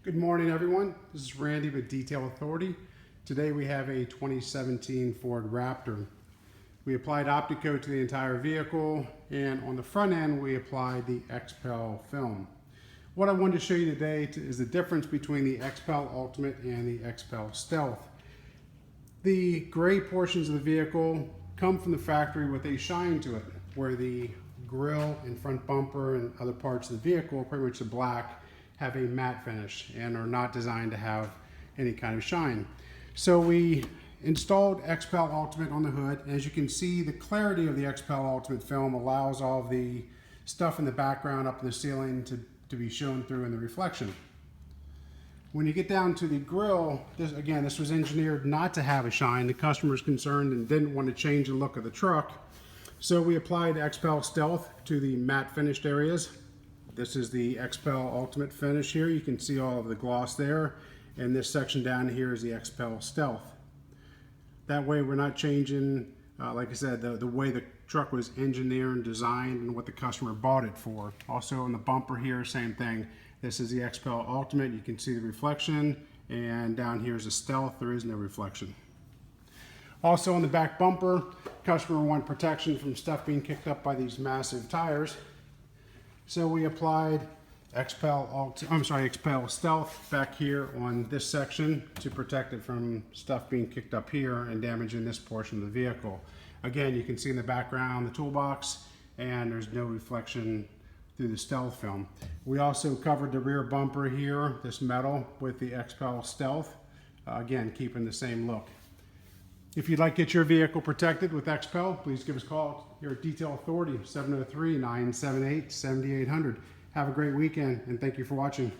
Good morning, everyone. This is Randy with Detail Authority. Today we have a 2017 Ford Raptor. We applied Opticoat to the entire vehicle, and on the front end we applied the XPEL film. What I wanted to show you today is the difference between the XPEL Ultimate and the XPEL Stealth. The gray portions of the vehicle come from the factory with a shine to it, where the grille and front bumper and other parts of the vehicle, pretty much the black, have a matte finish and are not designed to have any kind of shine. So we installed XPEL Ultimate on the hood. As you can see, the clarity of the XPEL Ultimate film allows all of the stuff in the background up in the ceiling to be shown through in the reflection. When you get down to the grille, this was engineered not to have a shine. The customer's concerned and didn't want to change the look of the truck. So we applied XPEL Stealth to the matte finished areas. This is the XPEL Ultimate finish here. You can see all of the gloss there. And this section down here is the XPEL Stealth. That way we're not changing, like I said, the way the truck was engineered and designed and what the customer bought it for. Also on the bumper here, same thing. This is the XPEL Ultimate. You can see the reflection. And down here is the Stealth. There is no reflection. Also on the back bumper, customer wanted protection from stuff being kicked up by these massive tires. So we applied XPEL Stealth back here on this section to protect it from stuff being kicked up here and damaging this portion of the vehicle. Again, you can see in the background the toolbox, and there's no reflection through the Stealth film. We also covered the rear bumper here, this metal, with the XPEL Stealth, again keeping the same look. If you'd like to get your vehicle protected with XPEL, please give us a call here at Detail Authority, 703-978-7800. Have a great weekend, and thank you for watching.